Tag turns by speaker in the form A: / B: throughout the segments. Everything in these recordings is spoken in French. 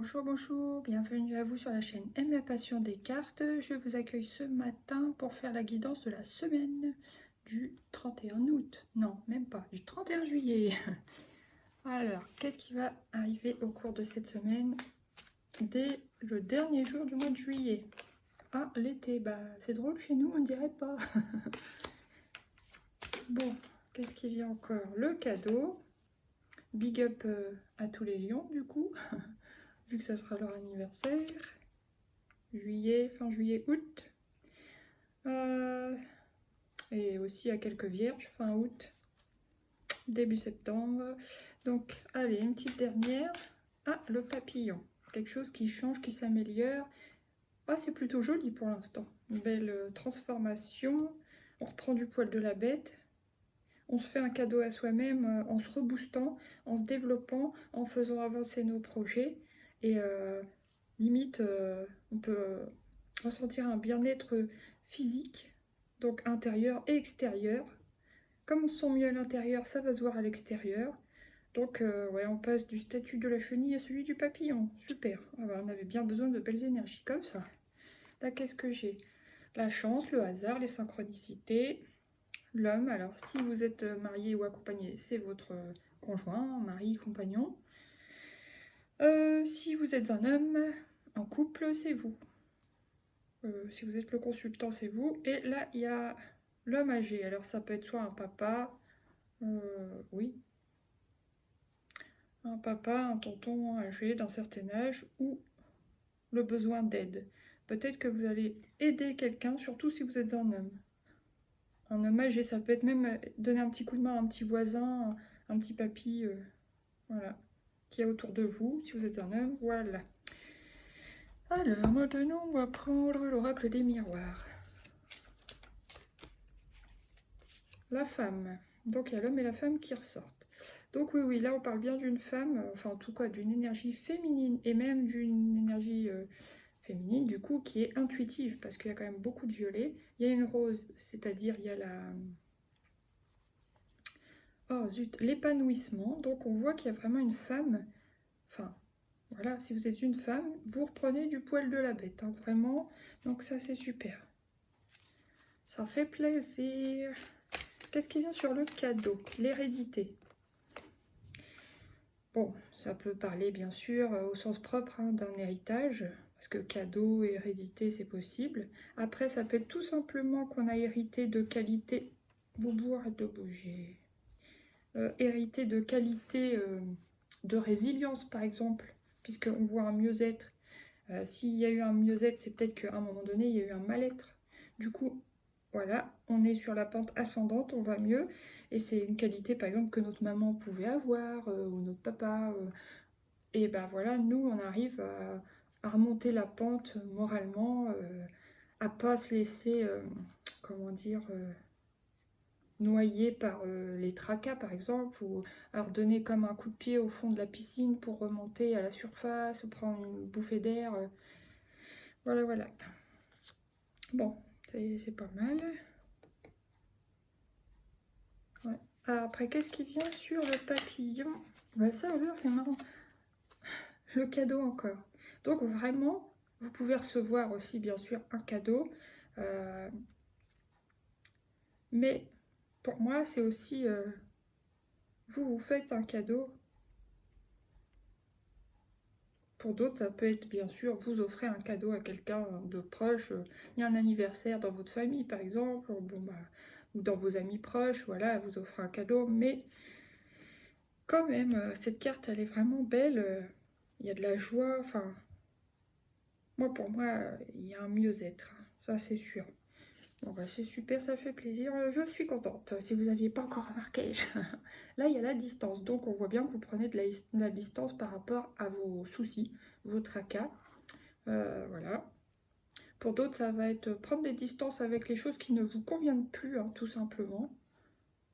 A: Bonjour, bonjour, bienvenue à vous sur la chaîne Aime la passion des cartes. Je vous accueille ce matin pour faire la guidance de la semaine du 31 août. Non, même pas, du 31 juillet. Alors, qu'est-ce qui va arriver au cours de cette semaine dès le dernier jour du mois de juillet? Ah, l'été, bah c'est drôle, chez nous on dirait pas. Bon, qu'est-ce qui vient encore? Le cadeau. Big up à tous les lions du coup, vu que ça sera leur anniversaire. Juillet, fin juillet, août. Et aussi à quelques vierges, fin août, début septembre. Donc, allez, une petite dernière. Ah, le papillon. Quelque chose qui change, qui s'améliore. Ah, c'est plutôt joli pour l'instant. Une belle transformation. On reprend du poil de la bête. On se fait un cadeau à soi-même en se reboostant, en se développant, en faisant avancer nos projets. Et limite, on peut ressentir un bien-être physique, donc intérieur et extérieur. Comme on se sent mieux à l'intérieur, ça va se voir à l'extérieur. Donc ouais, on passe du statut de la chenille à celui du papillon. Super. Ah bah, on avait bien besoin de belles énergies comme ça. Là, qu'est-ce que j'ai? La chance, le hasard, les synchronicités. L'homme, alors si vous êtes marié ou accompagné, c'est votre conjoint, mari, compagnon. Si vous êtes un homme en couple, c'est vous. Si vous êtes le consultant, c'est vous. Et là, il y a l'homme âgé. Alors ça peut être soit un papa, oui, un papa, un tonton âgé d'un certain âge, ou le besoin d'aide. Peut-être que vous allez aider quelqu'un, surtout si vous êtes un homme. Un homme âgé, ça peut être même donner un petit coup de main à un petit voisin, un petit papy, voilà, qui est autour de vous, si vous êtes un homme, voilà. Alors, maintenant, on va prendre l'oracle des miroirs. La femme. Donc, il y a l'homme et la femme qui ressortent. Donc, oui, là, on parle bien d'une femme, enfin, en tout cas, d'une énergie féminine, et même d'une énergie féminine, du coup, qui est intuitive, parce qu'il y a quand même beaucoup de violet. Il y a une rose, c'est-à-dire, il y a la... Oh, zut, l'épanouissement. Donc, on voit qu'il y a vraiment une femme, enfin... Voilà, si vous êtes une femme, vous reprenez du poil de la bête, hein, vraiment. Donc ça, c'est super. Ça fait plaisir. Qu'est-ce qui vient sur le cadeau? L'hérédité. Bon, ça peut parler, bien sûr, au sens propre hein, d'un héritage, parce que cadeau et hérédité, c'est possible. Après, ça peut être tout simplement qu'on a hérité de qualité... Boubou, arrête de bouger. Hérité de qualité de résilience, par exemple, puisqu'on voit un mieux-être. S'il y a eu un mieux-être, c'est peut-être qu'à un moment donné, il y a eu un mal-être. Du coup, voilà, on est sur la pente ascendante, on va mieux. Et c'est une qualité, par exemple, que notre maman pouvait avoir, ou notre papa. Et ben voilà, nous, on arrive à remonter la pente moralement, à pas se laisser, comment dire, noyer par les tracas, par exemple, ou à redonner comme un coup de pied au fond de la piscine pour remonter à la surface, ou prendre une bouffée d'air. Voilà, voilà. Bon, c'est pas mal. Ouais. Après, qu'est-ce qui vient sur le papillon? Bah ça, alors, c'est marrant. Le cadeau encore. Donc, vraiment, vous pouvez recevoir aussi, bien sûr, un cadeau. Mais, pour moi, c'est aussi... vous faites un cadeau. Pour d'autres, ça peut être, bien sûr, vous offrez un cadeau à quelqu'un de proche. Il y a un anniversaire dans votre famille, par exemple. Bon, bah, ou dans vos amis proches, voilà, vous offrez un cadeau. Mais... quand même, cette carte, elle est vraiment belle. Il y a de la joie. Enfin, moi, pour moi, il y a un mieux-être. Ça, c'est sûr. Bon, bah, c'est super, ça fait plaisir. Je suis contente. Si vous n'aviez pas encore remarqué. Là, il y a la distance. Donc, on voit bien que vous prenez de la distance par rapport à vos soucis, vos tracas. Voilà. Pour d'autres, ça va être prendre des distances avec les choses qui ne vous conviennent plus, hein, tout simplement.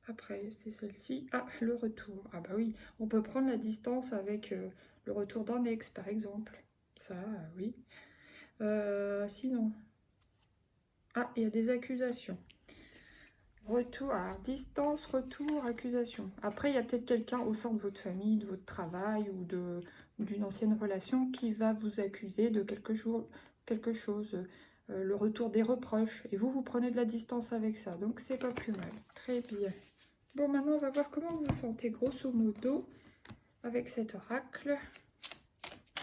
A: Après, c'est celle-ci. Ah, le retour. Ah bah oui, on peut prendre la distance avec le retour d'un ex, par exemple. Ça, oui. Sinon... Ah, il y a des accusations. Retour, alors, distance, retour, accusation. Après, il y a peut-être quelqu'un au sein de votre famille, de votre travail ou d'une ancienne relation qui va vous accuser de quelque chose, le retour des reproches. Et vous prenez de la distance avec ça. Donc, c'est pas plus mal. Très bien. Bon, maintenant, on va voir comment vous vous sentez grosso modo avec cet oracle.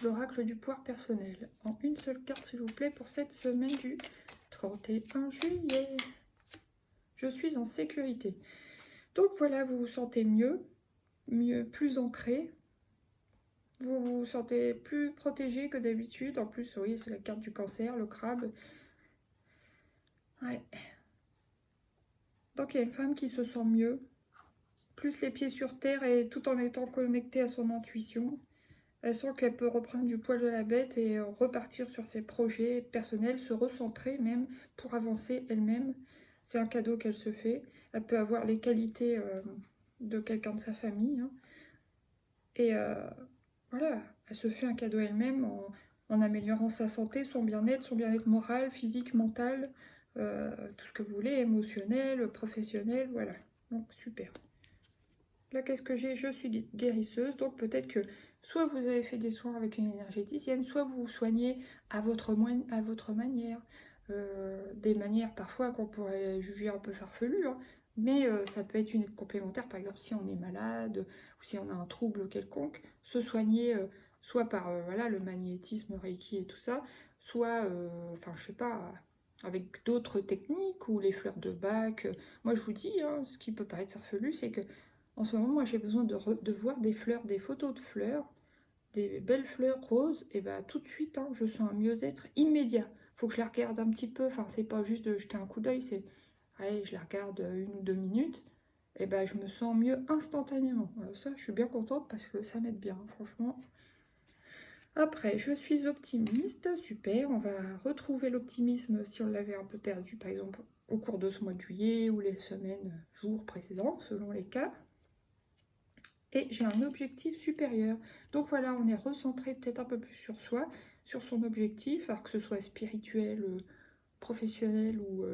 A: L'oracle du pouvoir personnel. En une seule carte, s'il vous plaît, pour cette semaine du 31 juillet. Je suis en sécurité. Donc voilà, vous vous sentez mieux, plus ancré. Vous vous sentez plus protégé que d'habitude. En plus, oui, c'est la carte du cancer, le crabe. Ouais. Donc il y a une femme qui se sent mieux, plus les pieds sur terre et tout en étant connectée à son intuition. Elle sent qu'elle peut reprendre du poil de la bête et repartir sur ses projets personnels, se recentrer même pour avancer elle-même. C'est un cadeau qu'elle se fait. Elle peut avoir les qualités de quelqu'un de sa famille. Hein. Et voilà, elle se fait un cadeau elle-même en améliorant sa santé, son bien-être moral, physique, mental, tout ce que vous voulez, émotionnel, professionnel, voilà. Donc super. Là, qu'est-ce que j'ai? Je suis guérisseuse, donc peut-être que soit vous avez fait des soins avec une énergéticienne, soit vous vous soignez à votre manière. Des manières parfois qu'on pourrait juger un peu farfelues, hein, mais ça peut être une aide complémentaire, par exemple si on est malade ou si on a un trouble quelconque, se soigner soit par voilà, le magnétisme, Reiki et tout ça, soit, enfin je sais pas, avec d'autres techniques ou les fleurs de Bach. Moi je vous dis, hein, ce qui peut paraître farfelu, c'est que en ce moment, moi, j'ai besoin de voir des fleurs, des photos de fleurs, des belles fleurs roses, et bah tout de suite, hein, je sens un mieux-être immédiat. Faut que je la regarde un petit peu, enfin, c'est pas juste de jeter un coup d'œil, c'est, allez, je la regarde 1 ou 2 minutes, et bah je me sens mieux instantanément. Ça, je suis bien contente parce que ça m'aide bien, franchement. Après, je suis optimiste, super, on va retrouver l'optimisme si on l'avait un peu perdu, par exemple, au cours de ce mois de juillet ou les semaines, jours précédents, selon les cas. Et j'ai un objectif supérieur. Donc voilà, on est recentré peut-être un peu plus sur soi, sur son objectif, alors que ce soit spirituel, professionnel ou...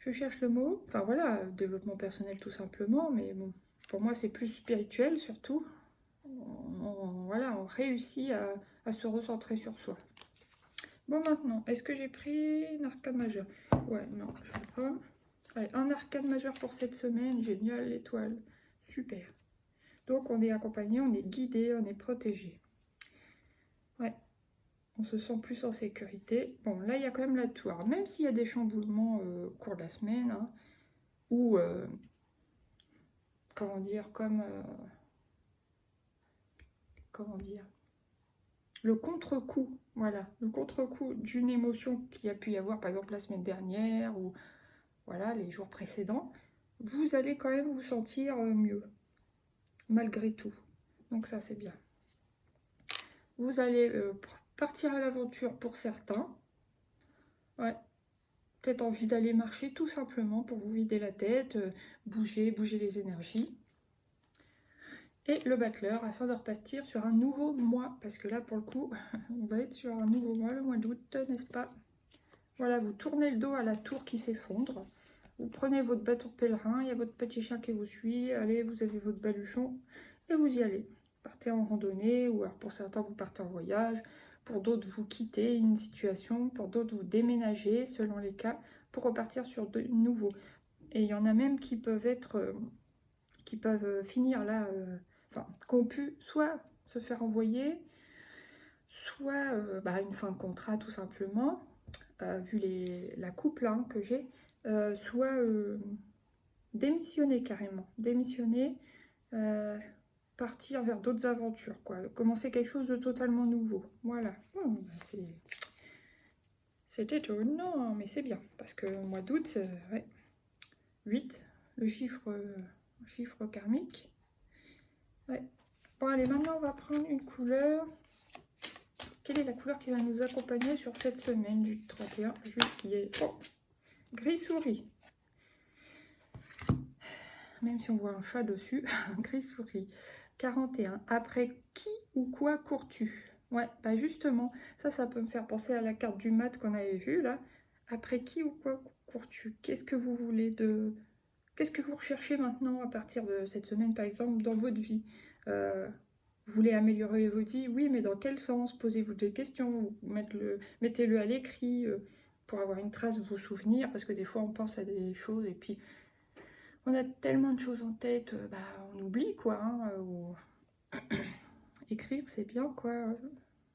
A: je cherche le mot. Enfin voilà, développement personnel tout simplement, mais bon, pour moi c'est plus spirituel surtout. Voilà, on réussit à se recentrer sur soi. Bon maintenant, est-ce que j'ai pris un arcane majeur? Ouais, non, je ne sais pas. Allez, un arcane majeur pour cette semaine, génial, l'étoile. Super. Donc on est accompagné, on est guidé, on est protégé. Ouais, on se sent plus en sécurité. Bon, là il y a quand même la tour. Même s'il y a des chamboulements au cours de la semaine, hein, ou comment dire, comment dire, le contre-coup, voilà, le contre-coup d'une émotion qu'il y a pu y avoir, par exemple la semaine dernière, ou voilà, les jours précédents, vous allez quand même vous sentir mieux, malgré tout. Donc ça c'est bien. Vous allez partir à l'aventure pour certains. Ouais. Peut-être envie d'aller marcher tout simplement pour vous vider la tête, bouger les énergies. Et le battleur afin de repartir sur un nouveau mois. Parce que là pour le coup, on va être sur un nouveau mois, le mois d'août, n'est-ce pas? Voilà, vous tournez le dos à la tour qui s'effondre. Vous prenez votre bâton de pèlerin, il y a votre petit chien qui vous suit. Allez, vous avez votre baluchon et vous y allez. Partez en randonnée, ou alors pour certains vous partez en voyage, pour d'autres vous quittez une situation, pour d'autres vous déménagez selon les cas pour repartir sur de nouveau. Et il y en a même qui peuvent être, qui peuvent finir là, enfin, qui ont pu soit se faire envoyer, soit une fin de contrat tout simplement, vu la couple hein, que j'ai, soit démissionner carrément, démissionner, partir vers d'autres aventures, quoi. Commencer quelque chose de totalement nouveau. Voilà. C'est étonnant, mais c'est bien. Parce que le mois d'août, ouais. 8, le chiffre karmique. Ouais. Bon, allez, maintenant, on va prendre une couleur. Quelle est la couleur qui va nous accompagner sur cette semaine du 31 juillet? Oh, gris souris. Même si on voit un chat dessus, gris souris. 41. Après qui ou quoi cours-tu? Ouais, justement, ça peut me faire penser à la carte du mat qu'on avait vue là. Après qui ou quoi cours-tu? Qu'est-ce que vous voulez de... Qu'est-ce que vous recherchez maintenant à partir de cette semaine, par exemple, dans votre vie? Vous voulez améliorer votre vie? Oui, mais dans quel sens? Posez-vous des questions, mettez-le à l'écrit pour avoir une trace de vos souvenirs, parce que des fois on pense à des choses et puis on a tellement de choses en tête, on oublie quoi. Écrire, c'est bien quoi.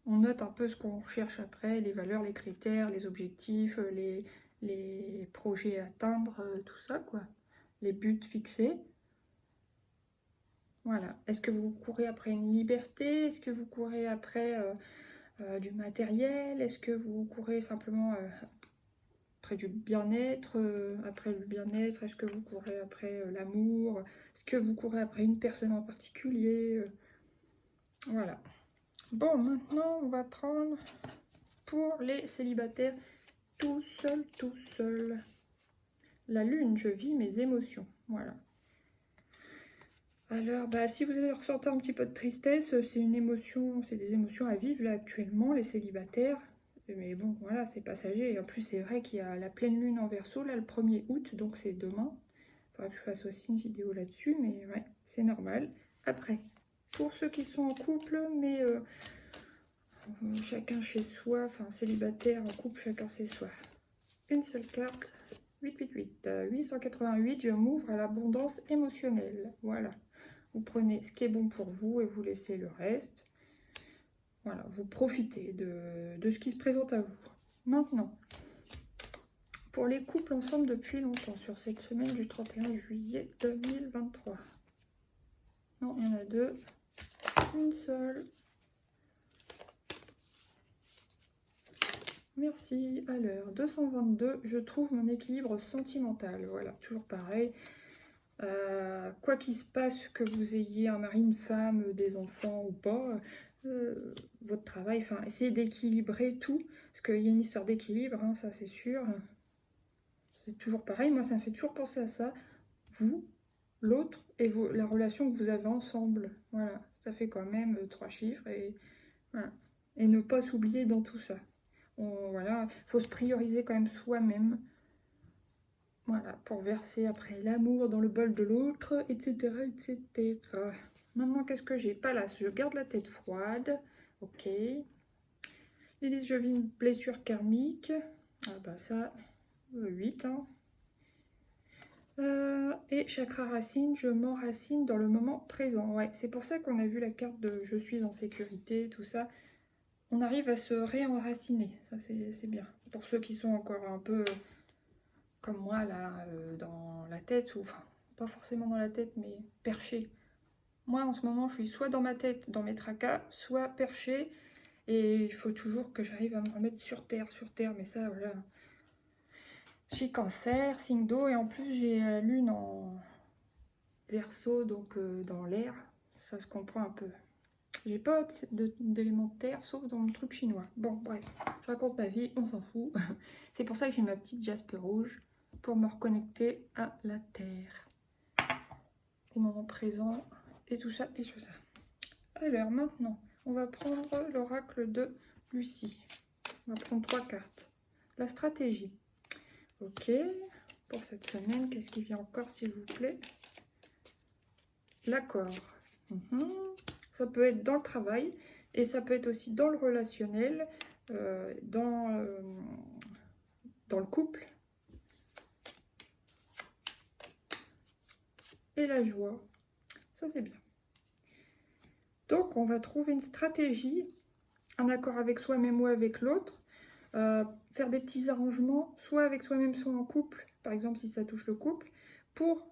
A: On note un peu ce qu'on recherche après, les valeurs, les critères, les objectifs, les projets à atteindre, tout ça quoi. Les buts fixés. Voilà. Est-ce que vous courez après une liberté? Est-ce que vous courez après du matériel? Est-ce que vous courez simplement après du bien-être? Après le bien-être, est-ce que vous courez après l'amour? Est-ce que vous courez après une personne en particulier? Voilà. Bon, maintenant, on va prendre pour les célibataires tout seul. La lune, je vis mes émotions. Voilà. Alors, si vous avez ressenti un petit peu de tristesse, c'est une émotion, c'est des émotions à vivre là actuellement, les célibataires. Mais bon, voilà, c'est passager. Et en plus, c'est vrai qu'il y a la pleine lune en Verseau, là, le 1er août, donc c'est demain. Il faudra que je fasse aussi une vidéo là-dessus, mais ouais, c'est normal. Après, pour ceux qui sont en couple, mais chacun chez soi, enfin célibataire, en couple, chacun chez soi. Une seule carte, 888. 888, je m'ouvre à l'abondance émotionnelle. Voilà. Vous prenez ce qui est bon pour vous et vous laissez le reste. Voilà, vous profitez de ce qui se présente à vous. Maintenant, pour les couples ensemble depuis longtemps, sur cette semaine du 31 juillet 2023. Non, il y en a deux. Une seule. Merci. À l'heure 222, je trouve mon équilibre sentimental. Voilà, toujours pareil. Quoi qu'il se passe, que vous ayez un mari, une femme, des enfants ou pas, votre travail, enfin, essayez d'équilibrer tout, parce qu'il y a une histoire d'équilibre, hein, ça c'est sûr. C'est toujours pareil, moi ça me fait toujours penser à ça. Vous, l'autre et la relation que vous avez ensemble. Voilà, ça fait quand même 3 chiffres et voilà. Et ne pas s'oublier dans tout ça. Voilà, faut se prioriser quand même soi-même. Voilà, pour verser après l'amour dans le bol de l'autre, etc., etc. Maintenant, qu'est-ce que j'ai? Palace, je garde la tête froide. Ok. Lilith, je vis une blessure karmique. Ah bah ça, 8. Hein. Et chakra racine, je m'enracine dans le moment présent. Ouais, c'est pour ça qu'on a vu la carte de je suis en sécurité, tout ça. On arrive à se réenraciner. Ça, c'est bien. Pour ceux qui sont encore un peu comme moi, là, dans la tête, ou enfin, pas forcément dans la tête, mais perché. Moi, en ce moment, je suis soit dans ma tête, dans mes tracas, soit perché, et il faut toujours que j'arrive à me remettre sur terre, mais ça, voilà. Je suis cancer, signe d'eau, et en plus, j'ai la lune en Verseau, donc dans l'air, ça se comprend un peu. J'ai pas d'éléments de terre, sauf dans le truc chinois. Bon, bref, je raconte ma vie, on s'en fout. C'est pour ça que j'ai ma petite jaspe rouge, pour me reconnecter à la terre, au moment présent, et tout ça, et tout ça. Alors maintenant, on va prendre l'oracle de Lucie. On va prendre 3 cartes. La stratégie. Ok, pour cette semaine, qu'est-ce qui vient encore, s'il vous plaît? L'accord. Ça peut être dans le travail, et ça peut être aussi dans le relationnel, dans le couple. Et la joie, ça c'est bien. Donc on va trouver une stratégie, un accord avec soi-même ou avec l'autre, faire des petits arrangements, soit avec soi-même, soit en couple, par exemple si ça touche le couple, pour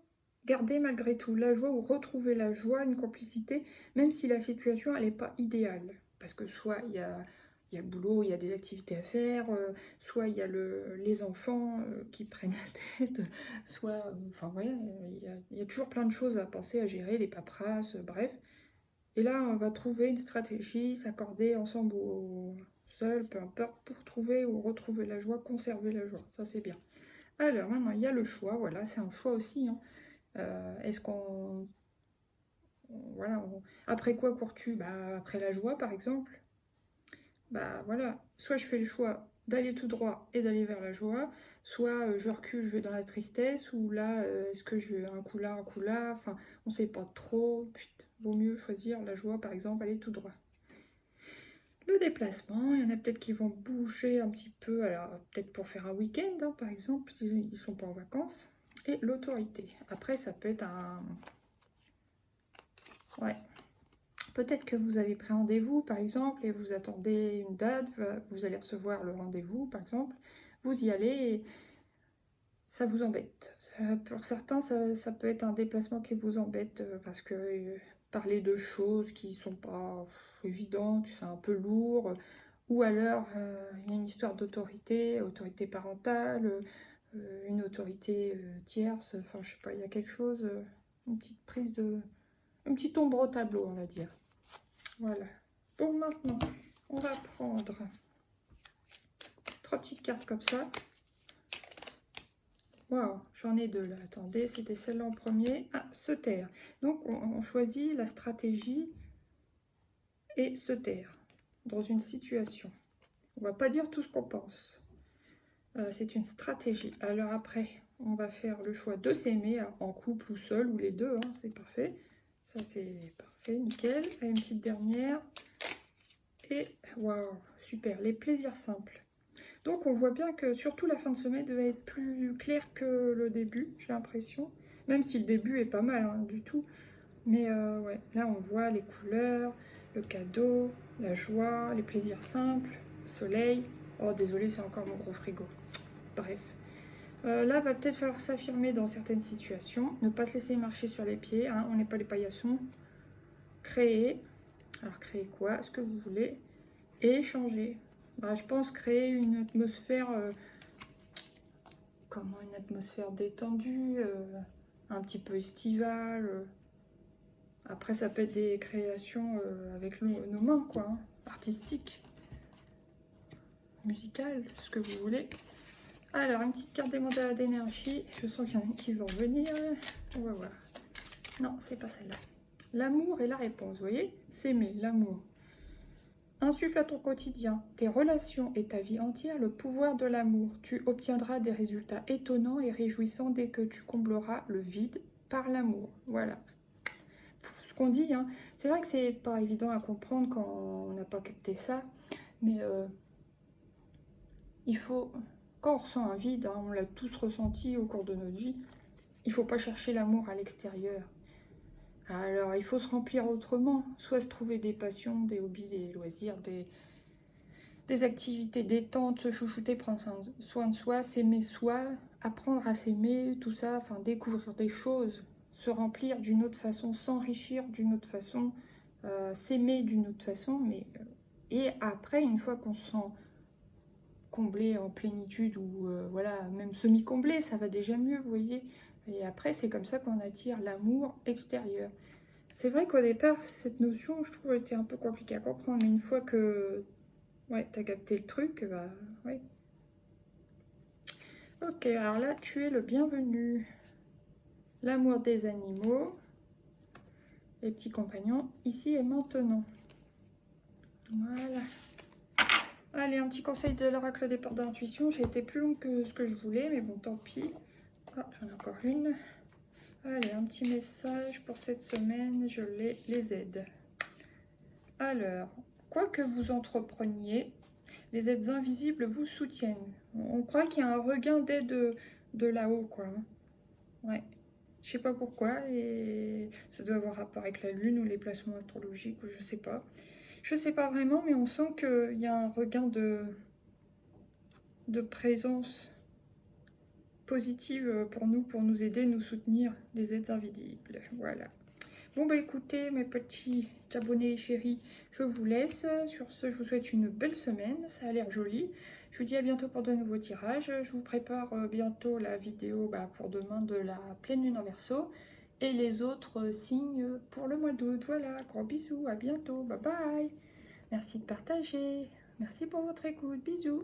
A: garder malgré tout la joie ou retrouver la joie, une complicité, même si la situation elle n'est pas idéale. Parce que soit il y a le boulot, il y a des activités à faire, soit il y a les enfants qui prennent la tête, soit, enfin voilà, il y a toujours plein de choses à penser, à gérer, les paperasses, bref. Et là, on va trouver une stratégie, s'accorder ensemble ou seul, peu importe, pour trouver ou retrouver la joie, conserver la joie. Ça, c'est bien. Alors, maintenant, il y a le choix. Voilà, c'est un choix aussi. Hein. Est-ce qu'on... Voilà, après quoi cours-tu? Après la joie, par exemple. Voilà, soit je fais le choix d'aller tout droit et d'aller vers la joie, soit je recule, je vais dans la tristesse, ou là, est-ce que je vais un coup là, enfin, on ne sait pas trop, putain, vaut mieux choisir la joie, par exemple, aller tout droit. Le déplacement, il y en a peut-être qui vont bouger un petit peu, alors peut-être pour faire un week-end, hein, par exemple, s'ils ne sont pas en vacances. Et l'autorité. Après, ça peut être un... Ouais. Peut-être que vous avez pris rendez-vous, par exemple, et vous attendez une date, vous allez recevoir le rendez-vous, par exemple. Vous y allez et ça vous embête. Pour certains, ça peut être un déplacement qui vous embête parce que parler de choses qui ne sont pas évidentes, c'est un peu lourd. Ou alors, il y a une histoire d'autorité, autorité parentale, une autorité tierce. Enfin, je sais pas, il y a quelque chose, une petite prise de... une petite ombre au tableau, on va dire. Voilà. Bon, maintenant, on va prendre 3 petites cartes comme ça. Waouh, j'en ai 2 là. Attendez, c'était celle-là en premier. Ah, se taire. Donc, on choisit la stratégie et se taire dans une situation. On va pas dire tout ce qu'on pense. C'est une stratégie. Alors après, on va faire le choix de s'aimer en couple ou seul, ou les deux, hein, c'est parfait. Ça, c'est parfait, nickel. Allez, une petite dernière. Et waouh, super, les plaisirs simples. Donc on voit bien que surtout la fin de semaine devait être plus claire que le début, j'ai l'impression. Même si le début est pas mal, hein, du tout. Mais ouais, là on voit les couleurs, le cadeau, la joie, les plaisirs simples, soleil. Oh désolé, c'est encore mon gros frigo. Bref. Là va peut-être falloir s'affirmer dans certaines situations, ne pas se laisser marcher sur les pieds, hein, on n'est pas les paillassons. Créer. Alors créer quoi? Ce que vous voulez. Et échanger. Bah, je pense créer une atmosphère, comment, une atmosphère détendue, un petit peu estivale. Après, ça peut être des créations avec nos mains, quoi, hein, artistiques, musicales, ce que vous voulez. Alors, une petite carte des mandats d'énergie. Je sens qu'il y en a qui vont venir. On va voir. Non, c'est pas celle-là. L'amour est la réponse, vous voyez? S'aimer, l'amour. Insuffle à ton quotidien, tes relations et ta vie entière le pouvoir de l'amour. Tu obtiendras des résultats étonnants et réjouissants dès que tu combleras le vide par l'amour. Voilà. Ce qu'on dit, hein. C'est vrai que c'est pas évident à comprendre quand on n'a pas capté ça, mais il faut, quand on ressent un vide, hein, on l'a tous ressenti au cours de notre vie, il faut pas chercher l'amour à l'extérieur. Alors, il faut se remplir autrement, soit se trouver des passions, des hobbies, des loisirs, des activités détente, se chouchouter, prendre soin de soi, s'aimer soi, apprendre à s'aimer, tout ça, enfin découvrir des choses, se remplir d'une autre façon, s'enrichir d'une autre façon, s'aimer d'une autre façon, mais et après, une fois qu'on se sent comblé en plénitude ou voilà, même semi-comblé, ça va déjà mieux, vous voyez. Et après, c'est comme ça qu'on attire l'amour extérieur. C'est vrai qu'au départ, cette notion, je trouve, était un peu compliquée à comprendre, mais une fois que ouais, t'as capté le truc, bah ouais. Ok, alors là, tu es le bienvenu. L'amour des animaux, les petits compagnons, ici et maintenant. Voilà. Allez, un petit conseil de l'oracle des portes d'intuition. J'ai été plus long que ce que je voulais, mais bon, tant pis. Ah, j'en ai encore une. Allez, un petit message pour cette semaine, je les aide. Alors, quoi que vous entrepreniez, les aides invisibles vous soutiennent. On croit qu'il y a un regain d'aide de là-haut, quoi. Ouais. Je sais pas pourquoi, et ça doit avoir rapport avec la lune ou les placements astrologiques, ou je sais pas. Je sais pas vraiment, mais on sent qu'il y a un regain de présence positive pour nous aider, nous soutenir, des aides invisibles. Voilà. Bon bah écoutez, mes petits abonnés chéris, je vous laisse. Sur ce, je vous souhaite une belle semaine, ça a l'air joli. Je vous dis à bientôt pour de nouveaux tirages. Je vous prépare bientôt la vidéo pour demain de la pleine lune en Verseau. Et les autres signes pour le mois d'août. Voilà, gros bisous, à bientôt, bye bye. Merci de partager, merci pour votre écoute, bisous.